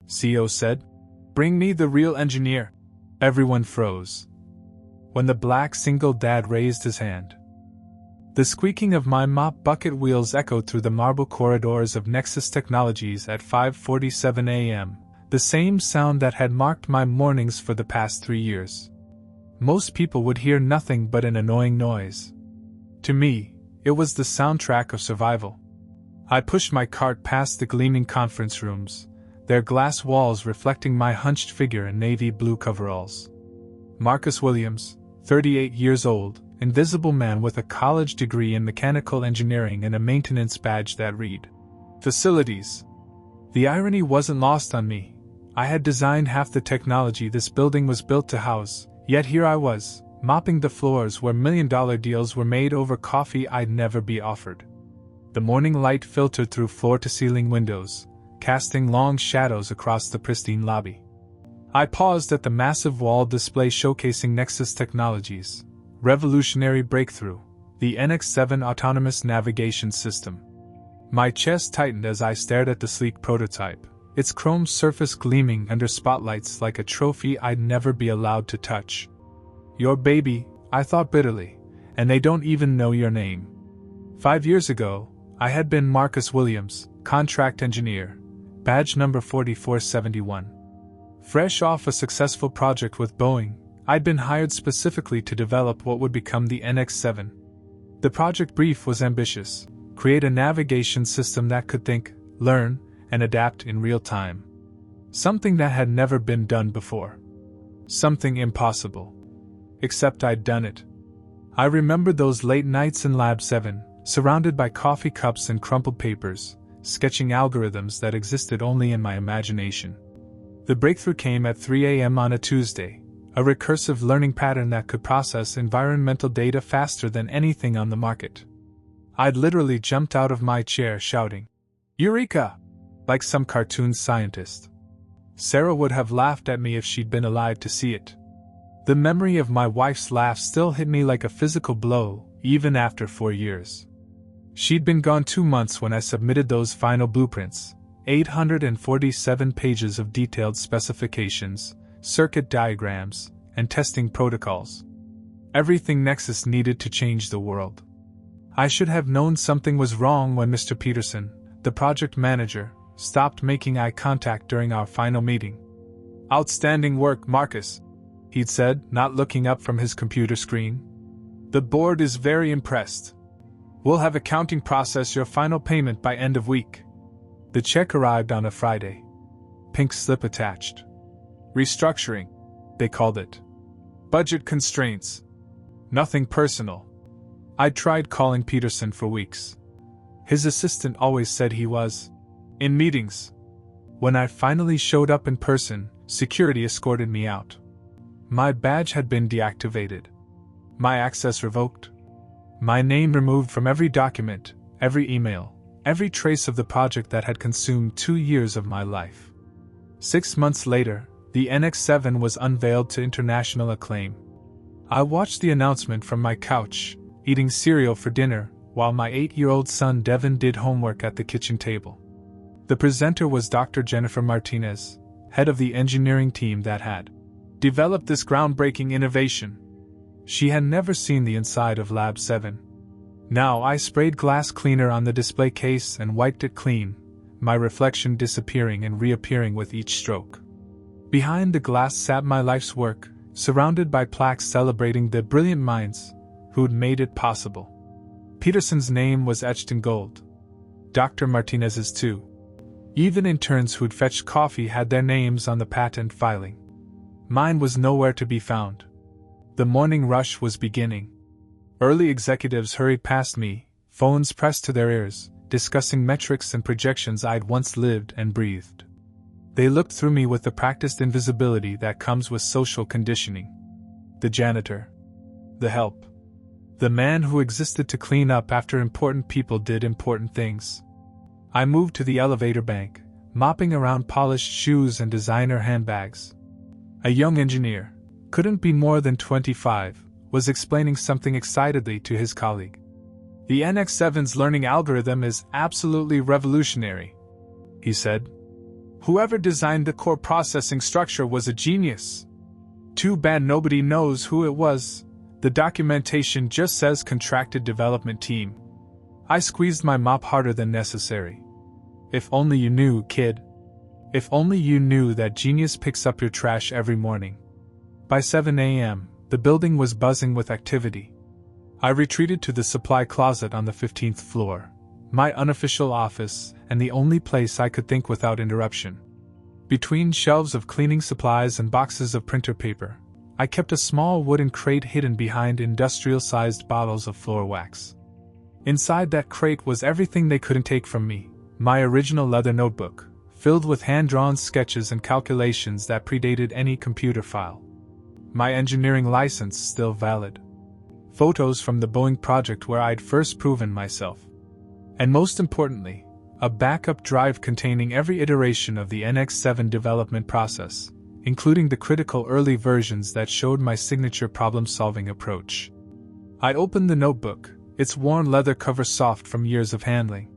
CEO said. "Bring me the real engineer." Everyone froze. When the black single dad raised his hand, the squeaking of my mop bucket wheels echoed through the marble corridors of Nexus Technologies at 5:47 a.m., the same sound that had marked my mornings for the past 3 years. Most people would hear nothing but an annoying noise. To me, it was the soundtrack of survival. I pushed my cart past the gleaming conference rooms, their glass walls reflecting my hunched figure in navy blue coveralls. Marcus Williams, 38 years old, invisible man with a college degree in mechanical engineering and a maintenance badge that read, "Facilities." The irony wasn't lost on me. I had designed half the technology this building was built to house, yet here I was, mopping the floors where million-dollar deals were made over coffee I'd never be offered. The morning light filtered through floor-to-ceiling windows, casting long shadows across the pristine lobby. I paused at the massive wall display showcasing Nexus Technologies' revolutionary breakthrough, the NX7 autonomous navigation system. My chest tightened as I stared at the sleek prototype, its chrome surface gleaming under spotlights like a trophy I'd never be allowed to touch. "Your baby," I thought bitterly, "and they don't even know your name." 5 years ago, I had been Marcus Williams, contract engineer, badge number 4471. Fresh off a successful project with Boeing, I'd been hired specifically to develop what would become the NX7. The project brief was ambitious: create a navigation system that could think, learn, and adapt in real time. Something that had never been done before. Something impossible. Except I'd done it. I remembered those late nights in Lab 7, surrounded by coffee cups and crumpled papers, sketching algorithms that existed only in my imagination. The breakthrough came at 3 a.m. on a Tuesday, a recursive learning pattern that could process environmental data faster than anything on the market. I'd literally jumped out of my chair shouting, "Eureka!" like some cartoon scientist. Sarah would have laughed at me if she'd been alive to see it. The memory of my wife's laugh still hit me like a physical blow, even after 4 years. She'd been gone 2 months when I submitted those final blueprints, 847 pages of detailed specifications, circuit diagrams, and testing protocols. Everything Nexus needed to change the world. I should have known something was wrong when Mr. Peterson, the project manager, stopped making eye contact during our final meeting. "Outstanding work, Marcus," he'd said, not looking up from his computer screen. "The board is very impressed. We'll have accounting process your final payment by end of week." The check arrived on a Friday. Pink slip attached. Restructuring, they called it. Budget constraints. Nothing personal. I'd tried calling Peterson for weeks. His assistant always said he was in meetings. When I finally showed up in person, security escorted me out. My badge had been deactivated. My access revoked. My name removed from every document, every email, every trace of the project that had consumed 2 years of my life. 6 months later, the NX7 was unveiled to international acclaim. I watched the announcement from my couch, eating cereal for dinner, while my 8-year-old son Devin did homework at the kitchen table. The presenter was Dr. Jennifer Martinez, head of the engineering team that had developed this groundbreaking innovation. She had never seen the inside of Lab 7. Now I sprayed glass cleaner on the display case and wiped it clean, my reflection disappearing and reappearing with each stroke. Behind the glass sat my life's work, surrounded by plaques celebrating the brilliant minds who'd made it possible. Peterson's name was etched in gold. Dr. Martinez's too. Even interns who'd fetched coffee had their names on the patent filing. Mine was nowhere to be found. The morning rush was beginning. Early executives hurried past me, phones pressed to their ears, discussing metrics and projections I'd once lived and breathed. They looked through me with the practiced invisibility that comes with social conditioning. The janitor. The help. The man who existed to clean up after important people did important things. I moved to the elevator bank, mopping around polished shoes and designer handbags. A young engineer, couldn't be more than 25, was explaining something excitedly to his colleague. "The NX7's learning algorithm is absolutely revolutionary," he said. Whoever designed the core processing structure was a genius. Too bad nobody knows who it was. The documentation just says contracted development team. I squeezed my mop harder than necessary. If only you knew, kid. If only you knew that genius picks up your trash every morning. By 7 a.m., the building was buzzing with activity. I retreated to the supply closet on the 15th floor, my unofficial office, and the only place I could think without interruption. Between shelves of cleaning supplies and boxes of printer paper, I kept a small wooden crate hidden behind industrial-sized bottles of floor wax. Inside that crate was everything they couldn't take from me: my original leather notebook, filled with hand-drawn sketches and calculations that predated any computer file. My engineering license still valid. Photos from the Boeing project where I'd first proven myself. And most importantly, a backup drive containing every iteration of the NX7 development process, including the critical early versions that showed my signature problem-solving approach. I opened the notebook, its worn leather cover soft from years of handling.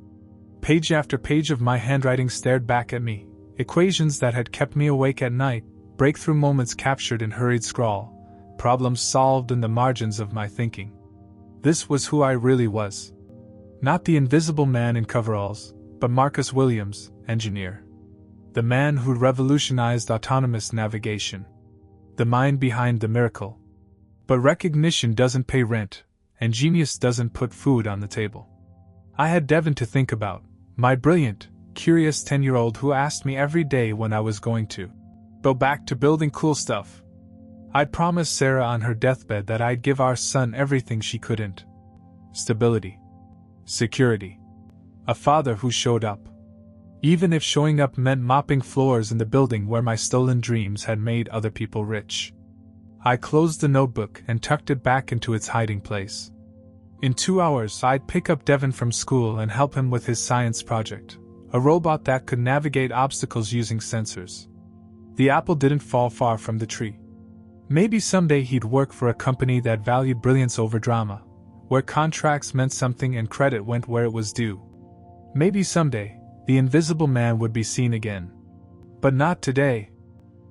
Page after page of my handwriting stared back at me, equations that had kept me awake at night, breakthrough moments captured in hurried scrawl, problems solved in the margins of my thinking. This was who I really was. Not the invisible man in coveralls, but Marcus Williams, engineer. The man who revolutionized autonomous navigation. The mind behind the miracle. But recognition doesn't pay rent, and genius doesn't put food on the table. I had Devin to think about, my brilliant, curious 10-year-old who asked me every day when I was going to go back to building cool stuff. I'd promised Sarah on her deathbed that I'd give our son everything she couldn't. Stability. Security. A father who showed up. Even if showing up meant mopping floors in the building where my stolen dreams had made other people rich. I closed the notebook and tucked it back into its hiding place. In 2 hours, I'd pick up Devin from school and help him with his science project, a robot that could navigate obstacles using sensors. The apple didn't fall far from the tree. Maybe someday he'd work for a company that valued brilliance over drama, where contracts meant something and credit went where it was due. Maybe someday, the invisible man would be seen again. But not today.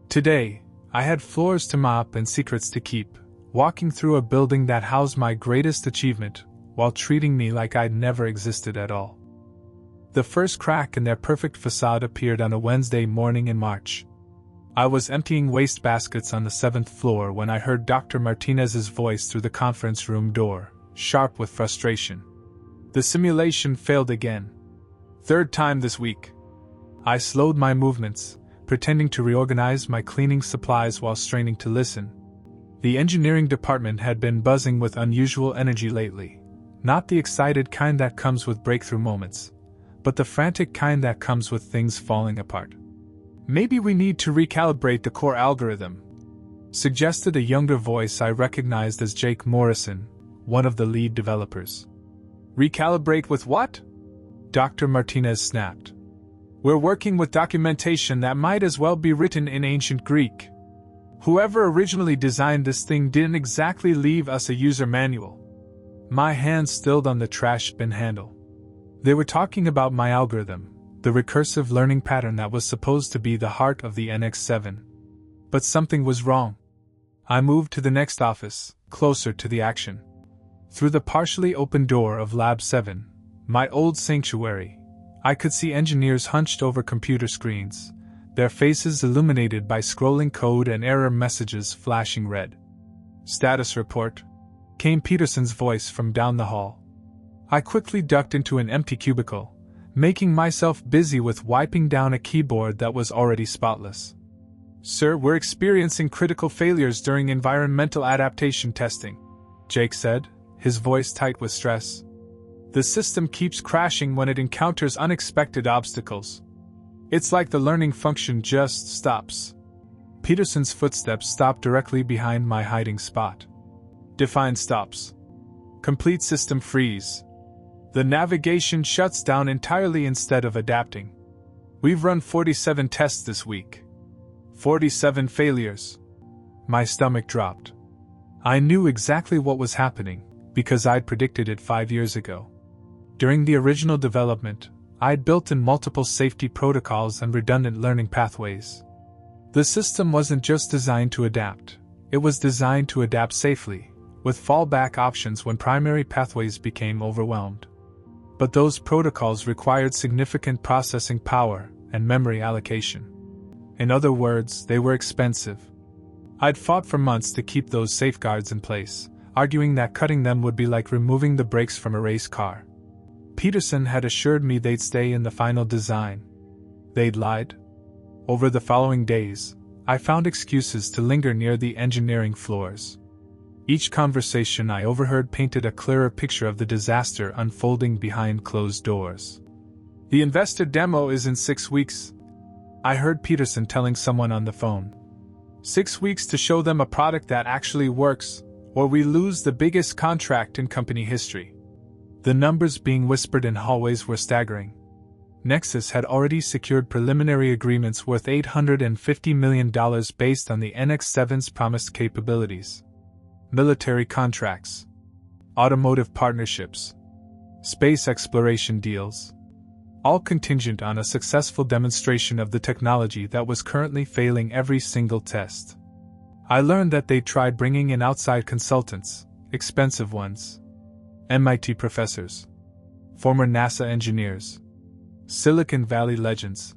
Today, I had floors to mop and secrets to keep, walking through a building that housed my greatest achievement, while treating me like I'd never existed at all. The first crack in their perfect facade appeared on a Wednesday morning in March. I was emptying waste baskets on the 7th floor when I heard Dr. Martinez's voice through the conference room door, sharp with frustration. The simulation failed again. 3rd time this week. I slowed my movements, pretending to reorganize my cleaning supplies while straining to listen. The engineering department had been buzzing with unusual energy lately, not the excited kind that comes with breakthrough moments, but the frantic kind that comes with things falling apart. Maybe we need to recalibrate the core algorithm, suggested a younger voice I recognized as Jake Morrison, one of the lead developers. Recalibrate with what? Dr. Martinez snapped. We're working with documentation that might as well be written in ancient Greek. Whoever originally designed this thing didn't exactly leave us a user manual. My hand stilled on the trash bin handle. They were talking about my algorithm, the recursive learning pattern that was supposed to be the heart of the NX7. But something was wrong. I moved to the next office, closer to the action. Through the partially open door of Lab 7, my old sanctuary, I could see engineers hunched over computer screens, their faces illuminated by scrolling code and error messages flashing red. Status report, came Peterson's voice from down the hall. I quickly ducked into an empty cubicle, making myself busy with wiping down a keyboard that was already spotless. Sir, we're experiencing critical failures during environmental adaptation testing, Jake said, his voice tight with stress. The system keeps crashing when it encounters unexpected obstacles. It's like the learning function just stops. Peterson's footsteps stopped directly behind my hiding spot. Define stops. Complete system freeze. The navigation shuts down entirely instead of adapting. We've run 47 tests this week. 47 failures. My stomach dropped. I knew exactly what was happening, because I'd predicted it 5 years ago. During the original development, I had built in multiple safety protocols and redundant learning pathways. The system wasn't just designed to adapt, it was designed to adapt safely, with fallback options when primary pathways became overwhelmed. But those protocols required significant processing power and memory allocation. In other words, they were expensive. I'd fought for months to keep those safeguards in place, arguing that cutting them would be like removing the brakes from a race car. Peterson had assured me they'd stay in the final design. They'd lied. Over the following days, I found excuses to linger near the engineering floors. Each conversation I overheard painted a clearer picture of the disaster unfolding behind closed doors. "The investor demo is in 6 weeks," I heard Peterson telling someone on the phone. 6 weeks to show them a product that actually works, or we lose the biggest contract in company history. The numbers being whispered in hallways were staggering. Nexus had already secured preliminary agreements worth $850 million based on the NX-7's promised capabilities. Military contracts, automotive partnerships, space exploration deals, all contingent on a successful demonstration of the technology that was currently failing every single test. I learned that they tried bringing in outside consultants, expensive ones, MIT professors, former NASA engineers, Silicon Valley legends.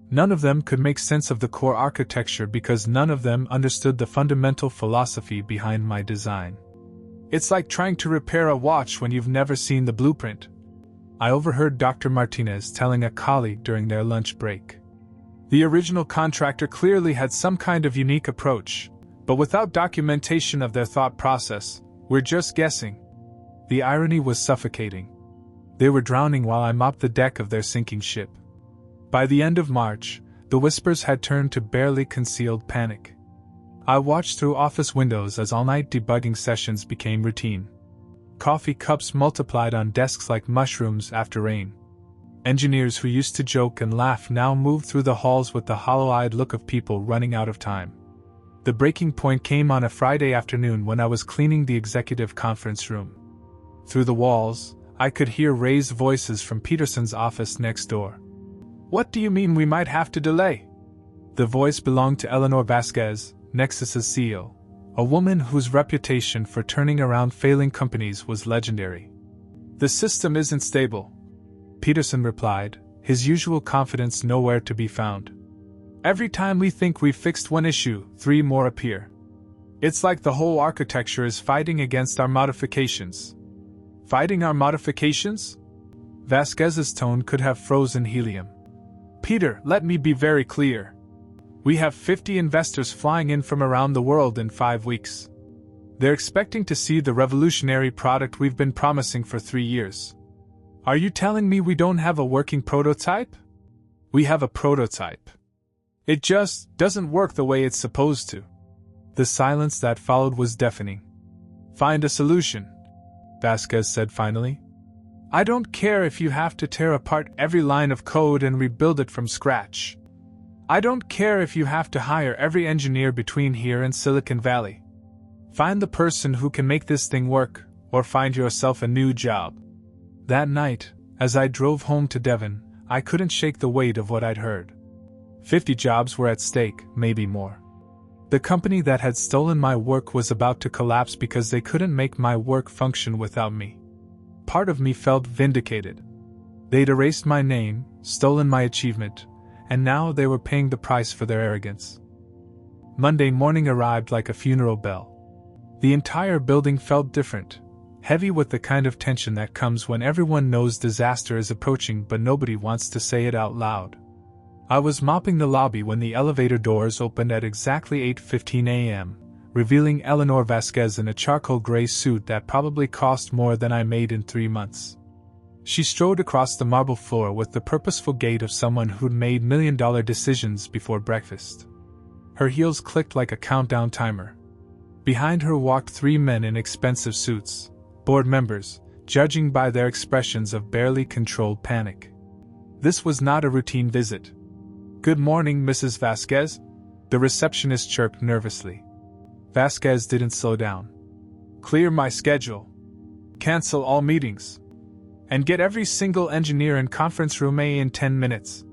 None of them could make sense of the core architecture because none of them understood the fundamental philosophy behind my design. "It's like trying to repair a watch when you've never seen the blueprint," I overheard Dr. Martinez telling a colleague during their lunch break. The original contractor clearly had some kind of unique approach, but without documentation of their thought process, we're just guessing. The irony was suffocating. They were drowning while I mopped the deck of their sinking ship. By the end of March, the whispers had turned to barely concealed panic. I watched through office windows as all-night debugging sessions became routine. Coffee cups multiplied on desks like mushrooms after rain. Engineers who used to joke and laugh now moved through the halls with the hollow-eyed look of people running out of time. The breaking point came on a Friday afternoon when I was cleaning the executive conference room. Through the walls, I could hear raised voices from Peterson's office next door. "What do you mean we might have to delay?" The voice belonged to Eleanor Vasquez, Nexus's CEO, a woman whose reputation for turning around failing companies was legendary. "The system isn't stable," Peterson replied, his usual confidence nowhere to be found. "Every time we think we've fixed one issue, 3 more appear. It's like the whole architecture is fighting against our modifications." "Fighting our modifications?" Vasquez's tone could have frozen helium. "Peter, let me be very clear. We have 50 investors flying in from around the world in 5 weeks. They're expecting to see the revolutionary product we've been promising for 3 years. Are you telling me we don't have a working prototype? We have a prototype. It just doesn't work the way it's supposed to." The silence that followed was deafening. "Find a solution," Vasquez said finally. "I don't care if you have to tear apart every line of code and rebuild it from scratch. I don't care if you have to hire every engineer between here and Silicon Valley. Find the person who can make this thing work, or find yourself a new job." That night, as I drove home to Devon, I couldn't shake the weight of what I'd heard. 50 jobs were at stake, maybe more. The company that had stolen my work was about to collapse because they couldn't make my work function without me. Part of me felt vindicated. They'd erased my name, stolen my achievement, and now they were paying the price for their arrogance. Monday morning arrived like a funeral bell. The entire building felt different, heavy with the kind of tension that comes when everyone knows disaster is approaching but nobody wants to say it out loud. I was mopping the lobby when the elevator doors opened at exactly 8:15 a.m., revealing Eleanor Vasquez in a charcoal gray suit that probably cost more than I made in 3 months. She strode across the marble floor with the purposeful gait of someone who'd made million-dollar decisions before breakfast. Her heels clicked like a countdown timer. Behind her walked 3 men in expensive suits, board members, judging by their expressions of barely controlled panic. This was not a routine visit. "Good morning, Mrs. Vasquez," the receptionist chirped nervously. Vasquez didn't slow down. "Clear my schedule. Cancel all meetings. And get every single engineer in conference room A in 10 minutes.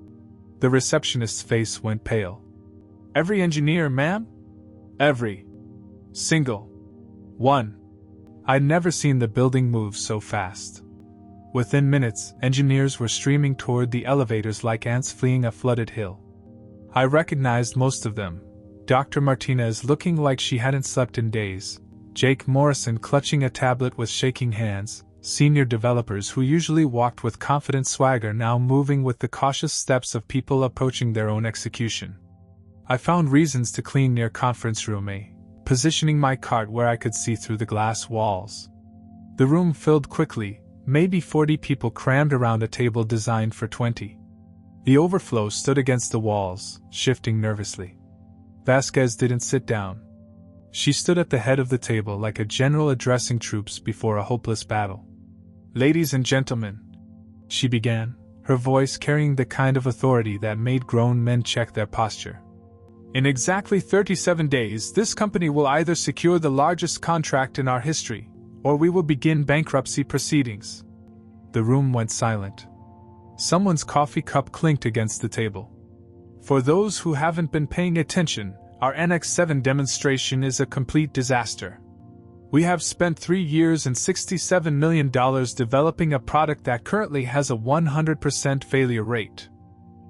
The receptionist's face went pale. Every engineer, ma'am? Every single one. I'd never seen the building move so fast. Within minutes, engineers were streaming toward the elevators like ants fleeing a flooded hill. I recognized most of them. Dr. Martinez looking like she hadn't slept in days. Jake Morrison clutching a tablet with shaking hands. Senior developers who usually walked with confident swagger now moving with the cautious steps of people approaching their own execution. I found reasons to clean near conference room A, positioning my cart where I could see through the glass walls. The room filled quickly, maybe 40 people crammed around a table designed for 20. The overflow stood against the walls, shifting nervously. Vasquez didn't sit down. She stood at the head of the table like a general addressing troops before a hopeless battle. "Ladies and gentlemen," she began, her voice carrying the kind of authority that made grown men check their posture. "In exactly 37 days, this company will either secure the largest contract in our history, or we will begin bankruptcy proceedings." The room went silent. Someone's coffee cup clinked against the table. For those who haven't been paying attention, our NX7 demonstration is a complete disaster. We have spent 3 years and $67 million developing a product that currently has a 100% failure rate.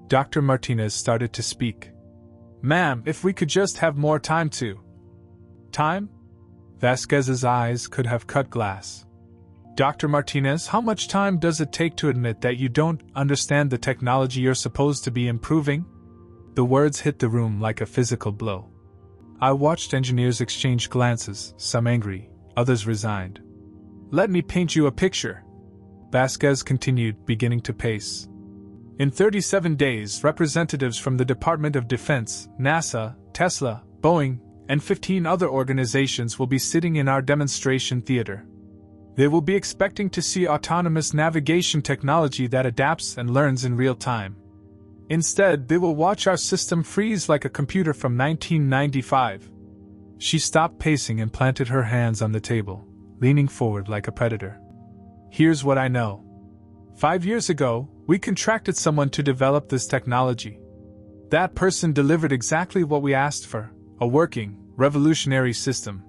Dr. Martinez started to speak. "Ma'am, if we could just have more time to..." "Time?" Vasquez's eyes could have cut glass. "Dr. Martinez, how much time does it take to admit that you don't understand the technology you're supposed to be improving?" The words hit the room like a physical blow. I watched engineers exchange glances, some angry, others resigned. "Let me paint you a picture," Vasquez continued, beginning to pace. "In 37 days, representatives from the Department of Defense, NASA, Tesla, Boeing, and 15 other organizations will be sitting in our demonstration theater. They will be expecting to see autonomous navigation technology that adapts and learns in real time. Instead, they will watch our system freeze like a computer from 1995. She stopped pacing and planted her hands on the table, leaning forward like a predator. "Here's what I know. 5 years ago, we contracted someone to develop this technology. That person delivered exactly what we asked for, a working, revolutionary system.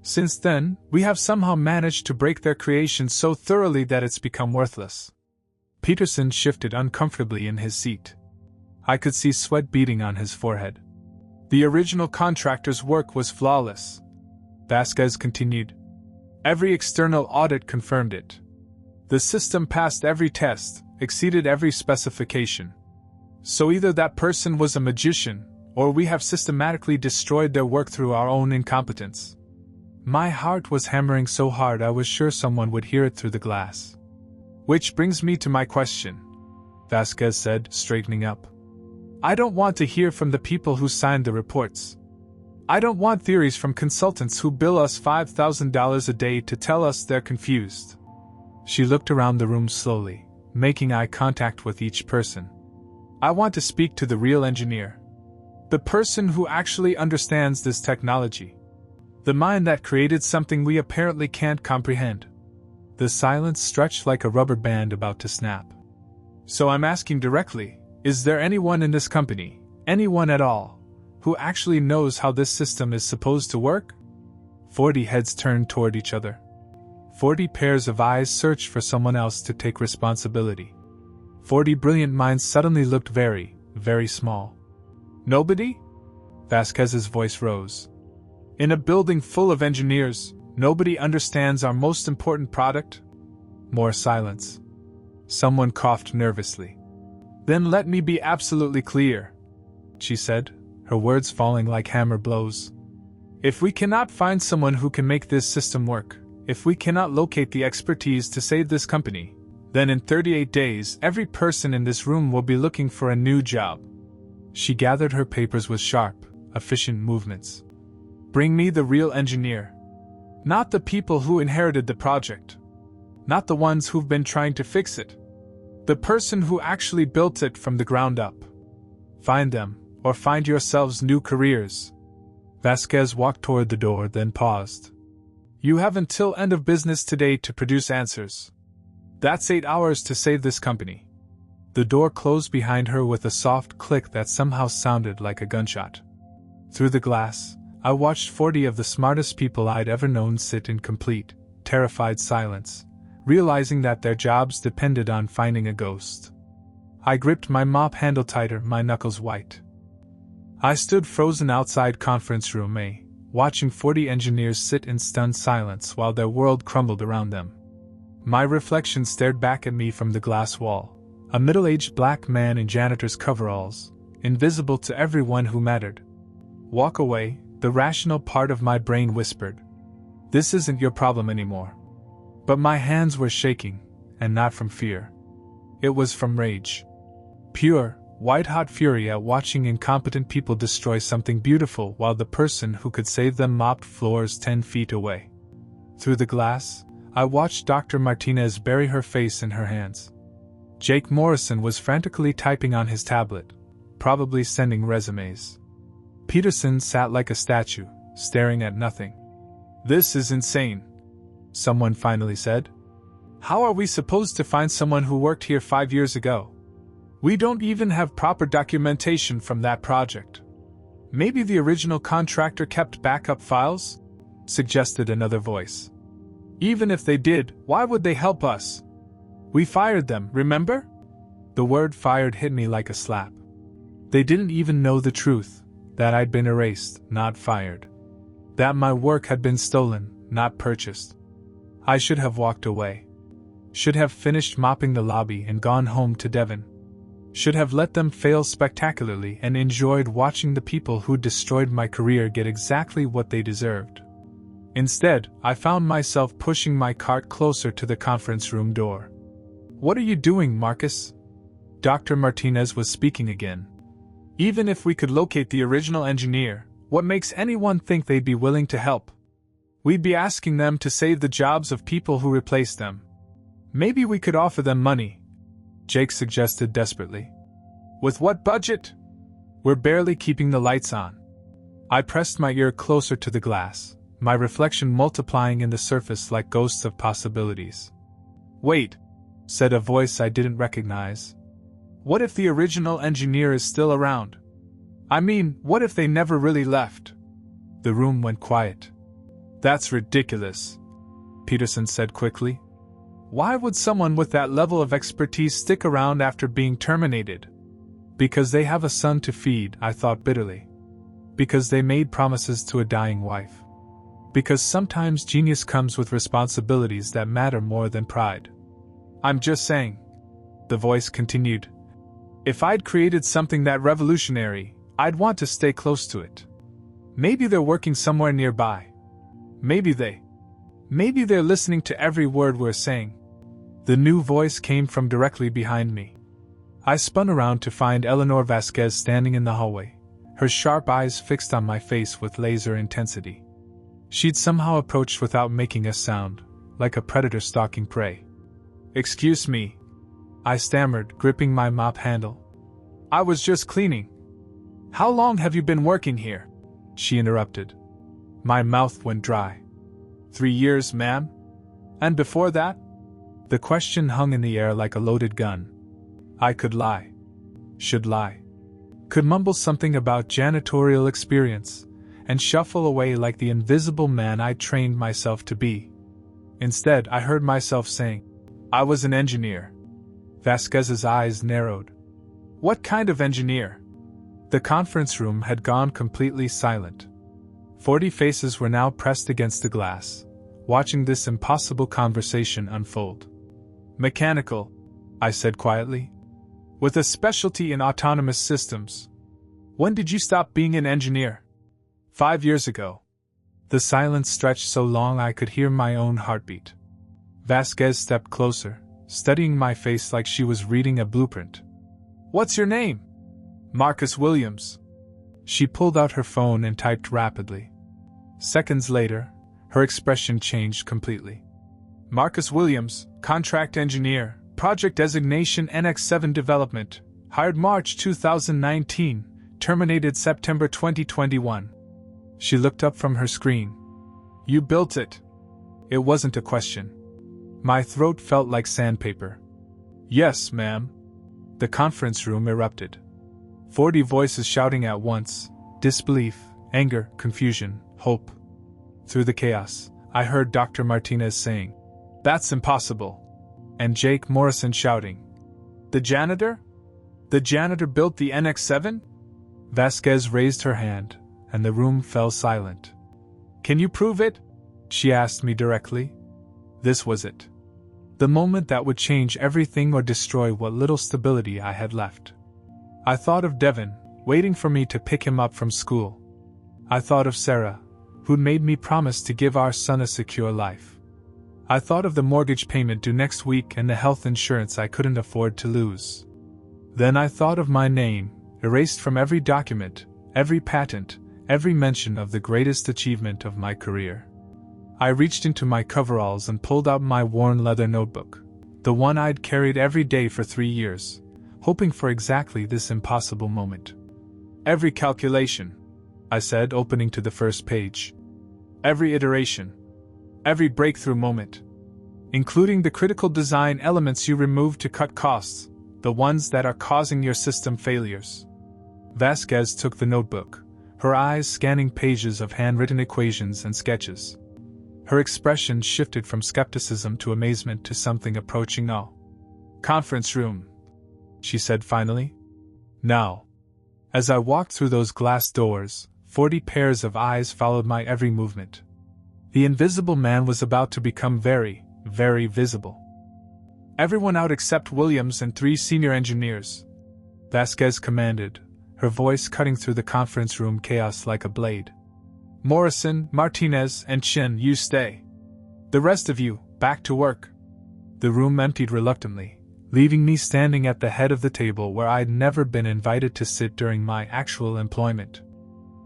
Since then, we have somehow managed to break their creation so thoroughly that it's become worthless." Peterson shifted uncomfortably in his seat. I could see sweat beading on his forehead. "The original contractor's work was flawless," Vasquez continued. "Every external audit confirmed it. The system passed every test, exceeded every specification. So either that person was a magician, or we have systematically destroyed their work through our own incompetence." My heart was hammering so hard I was sure someone would hear it through the glass. "Which brings me to my question," Vasquez said, straightening up. "I don't want to hear from the people who signed the reports. I don't want theories from consultants who bill us $5,000 a day to tell us they're confused." She looked around the room slowly, making eye contact with each person. "I want to speak to the real engineer. The person who actually understands this technology. The mind that created something we apparently can't comprehend." The silence stretched like a rubber band about to snap. "So I'm asking directly, is there anyone in this company, anyone at all, who actually knows how this system is supposed to work?" 40 heads turned toward each other. 40 pairs of eyes searched for someone else to take responsibility. 40 brilliant minds suddenly looked very, very small. "Nobody?" Vasquez's voice rose. "In a building full of engineers, nobody understands our most important product?" More silence. Someone coughed nervously. "Then let me be absolutely clear," she said, her words falling like hammer blows. "If we cannot find someone who can make this system work, if we cannot locate the expertise to save this company, then in 38 days every person in this room will be looking for a new job." She gathered her papers with sharp, efficient movements. "Bring me the real engineer. Not the people who inherited the project. Not the ones who've been trying to fix it. The person who actually built it from the ground up. Find them, or find yourselves new careers." Vasquez walked toward the door, then paused. "You have until end of business today to produce answers. That's 8 hours to save this company. The door closed behind her with a soft click that somehow sounded like a gunshot. Through the glass, I watched 40 of the smartest people I'd ever known sit in complete, terrified silence, realizing that their jobs depended on finding a ghost. I gripped my mop handle tighter, my knuckles white. I stood frozen outside conference room A, watching 40 engineers sit in stunned silence while their world crumbled around them. My reflection stared back at me from the glass wall, a middle-aged black man in janitor's coveralls, invisible to everyone who mattered. Walk away, the rational part of my brain whispered. This isn't your problem anymore. But my hands were shaking, and not from fear. It was from rage. Pure, white-hot fury at watching incompetent people destroy something beautiful while the person who could save them mopped floors 10 feet away. Through the glass, I watched Dr. Martinez bury her face in her hands. Jake Morrison was frantically typing on his tablet, probably sending resumes. Peterson sat like a statue, staring at nothing. This is insane, someone finally said. How are we supposed to find someone who worked here 5 years ago? We don't even have proper documentation from that project. Maybe the original contractor kept backup files? Suggested another voice. Even if they did, why would they help us? We fired them, remember? The word fired hit me like a slap. They didn't even know the truth, that I'd been erased, not fired. That my work had been stolen, not purchased. I should have walked away. Should have finished mopping the lobby and gone home to Devon. Should have let them fail spectacularly and enjoyed watching the people who destroyed my career get exactly what they deserved. Instead, I found myself pushing my cart closer to the conference room door. What are you doing, Marcus? Dr. Martinez was speaking again. Even if we could locate the original engineer, what makes anyone think they'd be willing to help? We'd be asking them to save the jobs of people who replaced them. Maybe we could offer them money, Jake suggested desperately. With what budget? We're barely keeping the lights on. I pressed my ear closer to the glass, my reflection multiplying in the surface like ghosts of possibilities. Wait, said a voice I didn't recognize. What if the original engineer is still around? I mean, what if they never really left? The room went quiet. That's ridiculous, Peterson said quickly. Why would someone with that level of expertise stick around after being terminated? Because they have a son to feed, I thought bitterly. Because they made promises to a dying wife. Because sometimes genius comes with responsibilities that matter more than pride. I'm just saying, the voice continued. If I'd created something that revolutionary, I'd want to stay close to it. Maybe they're working somewhere nearby. Maybe they're listening to every word we're saying. The new voice came from directly behind me. I spun around to find Eleanor Vasquez standing in the hallway, her sharp eyes fixed on my face with laser intensity. She'd somehow approached without making a sound, like a predator stalking prey. Excuse me, I stammered, gripping my mop handle. I was just cleaning. How long have you been working here? She interrupted. My mouth went dry. 3 years, ma'am? And before that? The question hung in the air like a loaded gun. I could lie. Should lie. Could mumble something about janitorial experience, and shuffle away like the invisible man I'd trained myself to be. Instead, I heard myself saying, I was an engineer. Vasquez's eyes narrowed. What kind of engineer? The conference room had gone completely silent. 40 faces were now pressed against the glass, watching this impossible conversation unfold. Mechanical, I said quietly. With a specialty in autonomous systems. When did you stop being an engineer? 5 years ago. The silence stretched so long I could hear my own heartbeat. Vasquez stepped closer, studying my face like she was reading a blueprint. What's your name? Marcus Williams. She pulled out her phone and typed rapidly. Seconds later, her expression changed completely. Marcus Williams, contract engineer, project designation NX7 development, hired March 2019, terminated September 2021. She looked up from her screen. You built it. It wasn't a question. My throat felt like sandpaper. Yes, ma'am. The conference room erupted. 40 voices shouting at once, disbelief, anger, confusion, hope. Through the chaos, I heard Dr. Martinez saying, "That's impossible." And Jake Morrison shouting, "The janitor? The janitor built the NX-7? Vasquez raised her hand, and the room fell silent. "Can you prove it?" she asked me directly. This was it. The moment that would change everything or destroy what little stability I had left. I thought of Devin, waiting for me to pick him up from school. I thought of Sarah, who'd made me promise to give our son a secure life. I thought of the mortgage payment due next week and the health insurance I couldn't afford to lose. Then I thought of my name, erased from every document, every patent, every mention of the greatest achievement of my career. I reached into my coveralls and pulled out my worn leather notebook, the one I'd carried every day for 3 years, hoping for exactly this impossible moment. "Every calculation," I said, opening to the first page. "Every iteration. Every breakthrough moment. Including the critical design elements you removed to cut costs, the ones that are causing your system failures." Vasquez took the notebook, her eyes scanning pages of handwritten equations and sketches. Her expression shifted from skepticism to amazement to something approaching awe. "Conference room," she said finally. "Now." As I walked through those glass doors, 40 pairs of eyes followed my every movement. The invisible man was about to become very, very visible. "Everyone out except Williams and 3 senior engineers," Vasquez commanded, her voice cutting through the conference room chaos like a blade. "Morrison, Martinez, and Chin, you stay. The rest of you, back to work." The room emptied reluctantly, leaving me standing at the head of the table where I'd never been invited to sit during my actual employment.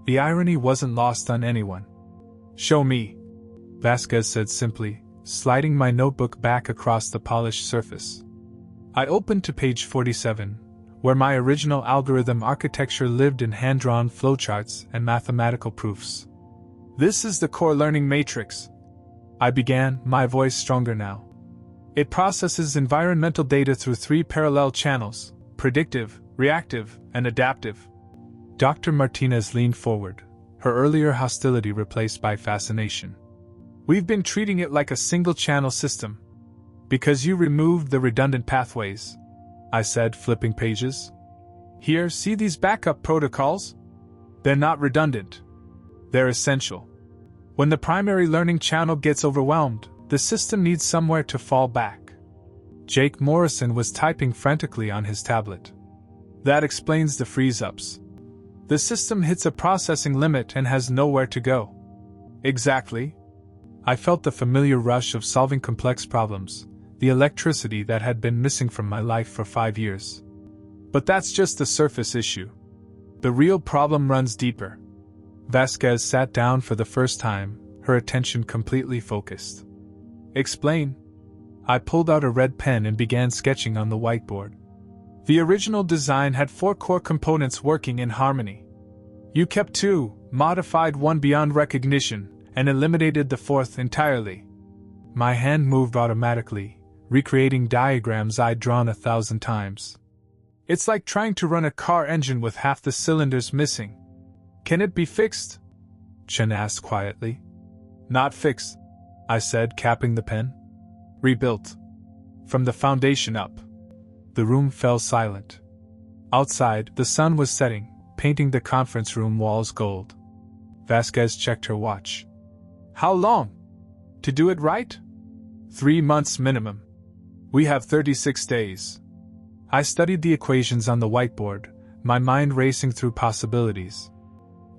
The irony wasn't lost on anyone. "Show me," Vasquez said simply, sliding my notebook back across the polished surface. I opened to page 47, where my original algorithm architecture lived in hand-drawn flowcharts and mathematical proofs. "This is the core learning matrix," I began, my voice stronger now. "It processes environmental data through 3 parallel channels: predictive, reactive, and adaptive." Dr. Martinez leaned forward, her earlier hostility replaced by fascination. "We've been treating it like a single-channel system. Because you removed the redundant pathways," I said, flipping pages. "Here, see these backup protocols? They're not redundant. They're essential. When the primary learning channel gets overwhelmed, the system needs somewhere to fall back." Jake Morrison was typing frantically on his tablet. "That explains the freeze-ups. The system hits a processing limit and has nowhere to go." "Exactly." I felt the familiar rush of solving complex problems, the electricity that had been missing from my life for 5 years. "But that's just the surface issue. The real problem runs deeper." Vasquez sat down for the first time, her attention completely focused. "Explain." I pulled out a red pen and began sketching on the whiteboard. "The original design had 4 core components working in harmony. You kept 2, modified 1 beyond recognition, and eliminated the 4th entirely." My hand moved automatically, recreating diagrams I'd drawn 1,000 times. "It's like trying to run a car engine with half the cylinders missing. Can it be fixed?" Chen asked quietly. "Not fixed," I said, capping the pen. "Rebuilt. From the foundation up." The room fell silent. Outside, the sun was setting, painting the conference room walls gold. Vasquez checked her watch. "How long? To do it right?" 3 months minimum. We have 36 days. I studied the equations on the whiteboard, my mind racing through possibilities.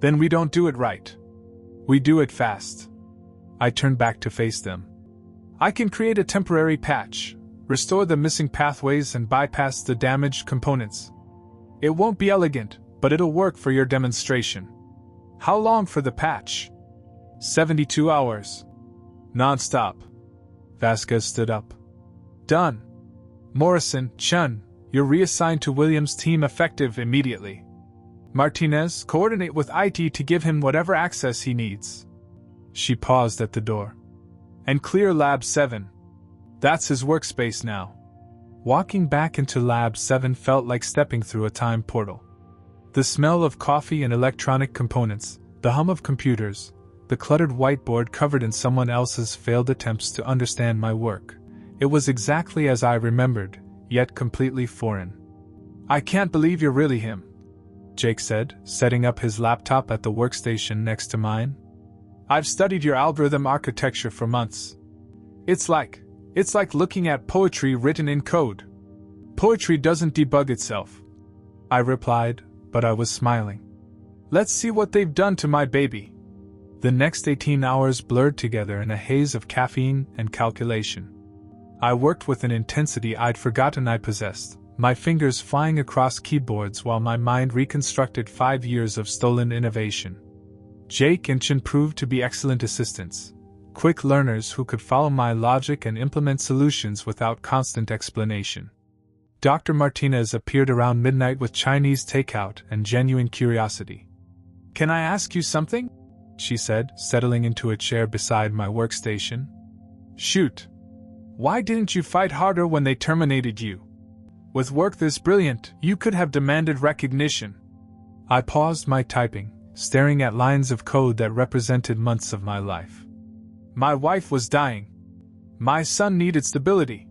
"Then we don't do it right. We do it fast." I turned back to face them. "I can create a temporary patch, restore the missing pathways and bypass the damaged components. It won't be elegant, but it'll work for your demonstration." "How long for the patch?" 72 hours. Non-stop." Vasquez stood up. "Done. Morrison, Chun, you're reassigned to Williams' team effective immediately. Martinez, coordinate with IT to give him whatever access he needs." She paused at the door. "And clear Lab 7. That's his workspace now. Walking back into Lab 7 felt like stepping through a time portal. The smell of coffee and electronic components, the hum of computers, the cluttered whiteboard covered in someone else's failed attempts to understand my work. It was exactly as I remembered, yet completely foreign. "I can't believe you're really him," Jake said, setting up his laptop at the workstation next to mine. "I've studied your algorithm architecture for months. It's like looking at poetry written in code. Poetry doesn't debug itself," I replied, but I was smiling. "Let's see what they've done to my baby." The next 18 hours blurred together in a haze of caffeine and calculation. I worked with an intensity I'd forgotten I possessed, my fingers flying across keyboards while my mind reconstructed 5 years of stolen innovation. Jake and Chen proved to be excellent assistants, quick learners who could follow my logic and implement solutions without constant explanation. Dr. Martinez appeared around midnight with Chinese takeout and genuine curiosity. "Can I ask you something?" she said, settling into a chair beside my workstation. "Shoot. Why didn't you fight harder when they terminated you? With work this brilliant, you could have demanded recognition." I paused my typing, staring at lines of code that represented months of my life. "My wife was dying. My son needed stability.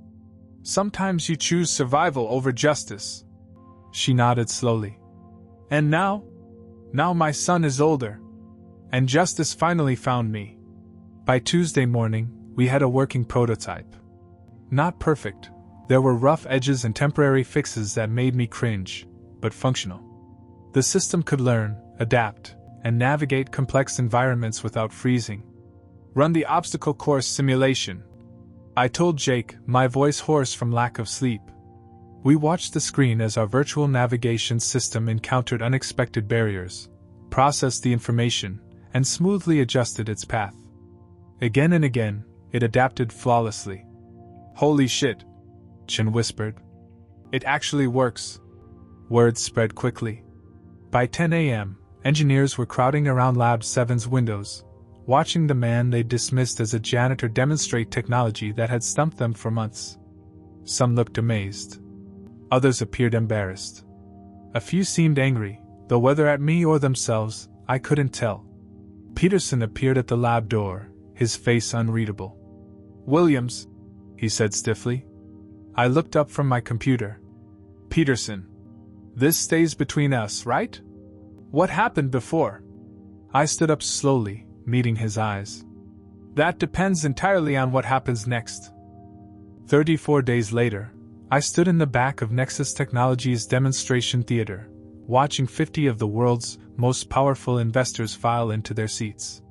Sometimes you choose survival over justice." She nodded slowly. "And now? Now my son is older. And justice finally found me." By Tuesday morning, we had a working prototype. Not perfect, there were rough edges and temporary fixes that made me cringe, but functional. The system could learn, adapt, and navigate complex environments without freezing. "Run the obstacle course simulation," I told Jake, my voice hoarse from lack of sleep. We watched the screen as our virtual navigation system encountered unexpected barriers, processed the information, and smoothly adjusted its path. Again and again, it adapted flawlessly. "Holy shit," Chen whispered. "It actually works." Word spread quickly. By 10 a.m., engineers were crowding around Lab 7's windows, watching the man they dismissed as a janitor demonstrate technology that had stumped them for months. Some looked amazed. Others appeared embarrassed. A few seemed angry, though whether at me or themselves, I couldn't tell. Peterson appeared at the lab door, his face unreadable. "Williams," he said stiffly. I looked up from my computer. "Peterson. This stays between us, right? What happened before?" I stood up slowly, meeting his eyes. "That depends entirely on what happens next." 34 days later, I stood in the back of Nexus Technologies' demonstration theater, watching 50 of the world's most powerful investors file into their seats.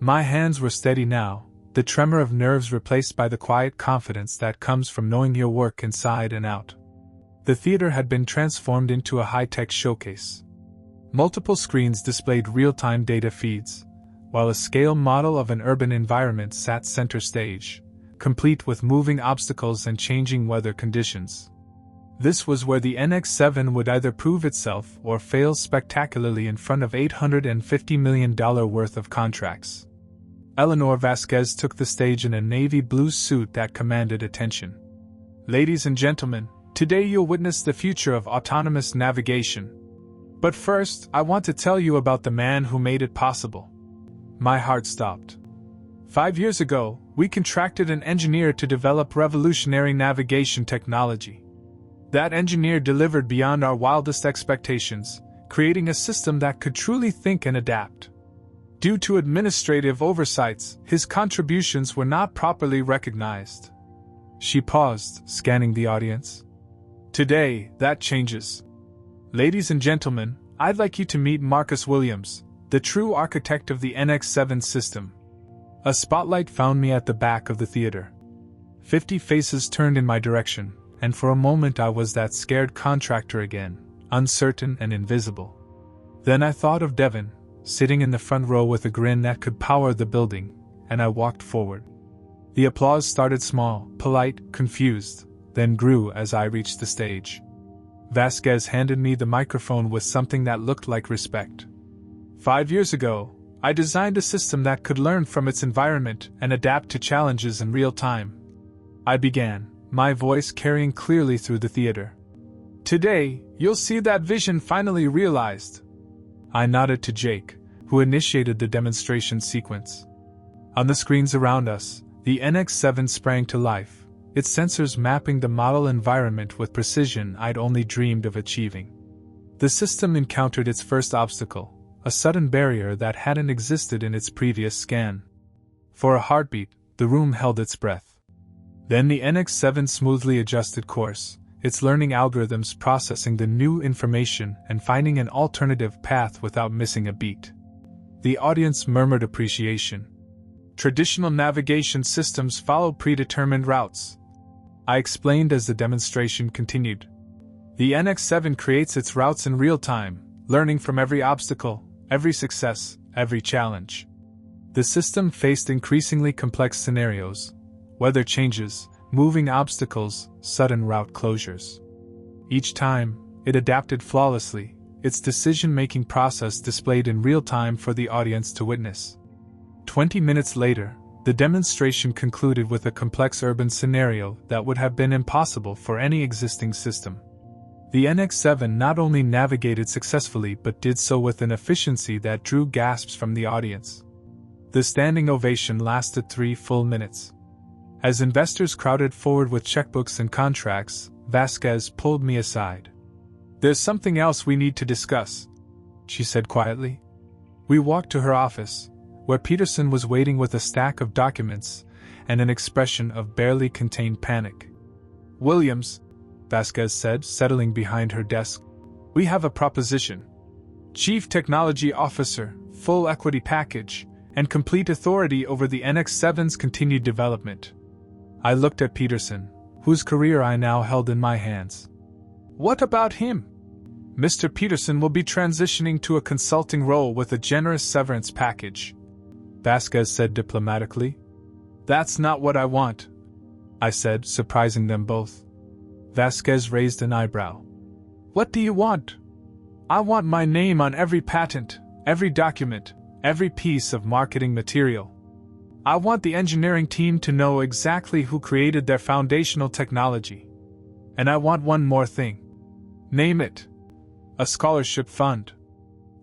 My hands were steady now, the tremor of nerves replaced by the quiet confidence that comes from knowing your work inside and out. The theater had been transformed into a high-tech showcase. Multiple screens displayed real-time data feeds, while a scale model of an urban environment sat center stage, complete with moving obstacles and changing weather conditions. This was where the NX-7 would either prove itself or fail spectacularly in front of $850 million worth of contracts. Eleanor Vasquez took the stage in a navy blue suit that commanded attention. "Ladies and gentlemen, today you'll witness the future of autonomous navigation. But first, I want to tell you about the man who made it possible." My heart stopped. 5 years ago, we contracted an engineer to develop revolutionary navigation technology. That engineer delivered beyond our wildest expectations, creating a system that could truly think and adapt. Due to administrative oversights, his contributions were not properly recognized. She paused, scanning the audience. Today, that changes. Ladies and gentlemen, I'd like you to meet Marcus Williams, the true architect of the NX-7 system. A spotlight found me at the back of the theater. 50 faces turned in my direction, and for a moment I was that scared contractor again, uncertain and invisible. Then I thought of Devin, sitting in the front row with a grin that could power the building, and I walked forward. The applause started small, polite, confused, then grew as I reached the stage. Vasquez handed me the microphone with something that looked like respect. 5 years ago, I designed a system that could learn from its environment and adapt to challenges in real time. I began, my voice carrying clearly through the theater. Today, you'll see that vision finally realized. I nodded to Jake, who initiated the demonstration sequence. On the screens around us, the NX-7 sprang to life, its sensors mapping the model environment with precision I'd only dreamed of achieving. The system encountered its first obstacle, a sudden barrier that hadn't existed in its previous scan. For a heartbeat, the room held its breath. Then the NX-7 smoothly adjusted course, its learning algorithms processing the new information and finding an alternative path without missing a beat. The audience murmured appreciation. Traditional navigation systems follow predetermined routes, I explained as the demonstration continued. The NX-7 creates its routes in real time, learning from every obstacle, every success, every challenge. The system faced increasingly complex scenarios, weather changes, moving obstacles, sudden route closures. Each time, it adapted flawlessly, its decision-making process displayed in real time for the audience to witness. 20 minutes later, the demonstration concluded with a complex urban scenario that would have been impossible for any existing system. The NX-7 not only navigated successfully but did so with an efficiency that drew gasps from the audience. The standing ovation lasted 3 full minutes. As investors crowded forward with checkbooks and contracts, Vasquez pulled me aside. "There's something else we need to discuss," she said quietly. We walked to her office, where Peterson was waiting with a stack of documents and an expression of barely contained panic. "Williams," Vasquez said, settling behind her desk, "we have a proposition. Chief Technology Officer, full equity package, and complete authority over the NX-7's continued development." I looked at Peterson, whose career I now held in my hands. "What about him?" "Mr. Peterson will be transitioning to a consulting role with a generous severance package," Vasquez said diplomatically. "That's not what I want," I said, surprising them both. Vasquez raised an eyebrow. "What do you want?" "I want my name on every patent, every document, every piece of marketing material. I want the engineering team to know exactly who created their foundational technology. And I want one more thing. Name it. A scholarship fund.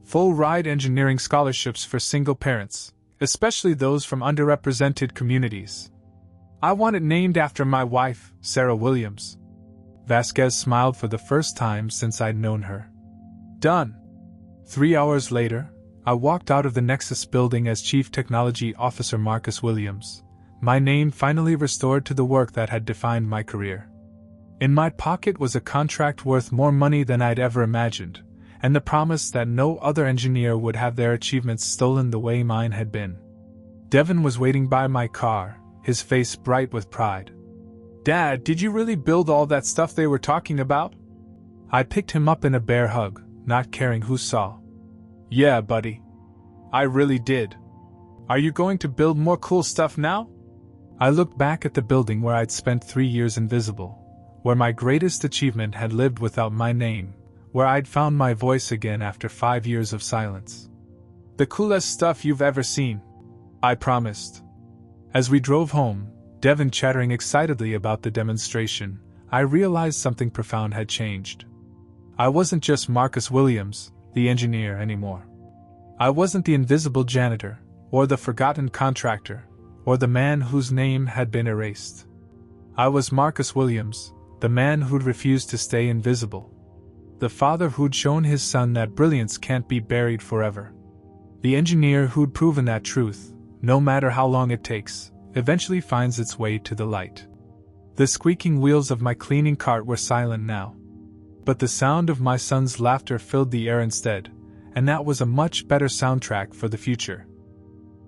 Full-ride engineering scholarships for single parents, especially those from underrepresented communities. I want it named after my wife, Sarah Williams." Vasquez smiled for the first time since I'd known her. "Done." 3 hours later, I walked out of the Nexus building as Chief Technology Officer Marcus Williams, my name finally restored to the work that had defined my career. In my pocket was a contract worth more money than I'd ever imagined, and the promise that no other engineer would have their achievements stolen the way mine had been. Devin was waiting by my car, his face bright with pride. "Dad, did you really build all that stuff they were talking about?" I picked him up in a bear hug, not caring who saw. "Yeah, buddy. I really did. Are you going to build more cool stuff now?" I looked back at the building where I'd spent 3 years invisible, where my greatest achievement had lived without my name, where I'd found my voice again after 5 years of silence. "The coolest stuff you've ever seen," I promised. As we drove home, Devin chattering excitedly about the demonstration, I realized something profound had changed. I wasn't just Marcus Williams, the engineer, anymore. I wasn't the invisible janitor, or the forgotten contractor, or the man whose name had been erased. I was Marcus Williams, the man who'd refused to stay invisible. The father who'd shown his son that brilliance can't be buried forever. The engineer who'd proven that truth, no matter how long it takes, eventually finds its way to the light. The squeaking wheels of my cleaning cart were silent now. But the sound of my son's laughter filled the air instead, and that was a much better soundtrack for the future.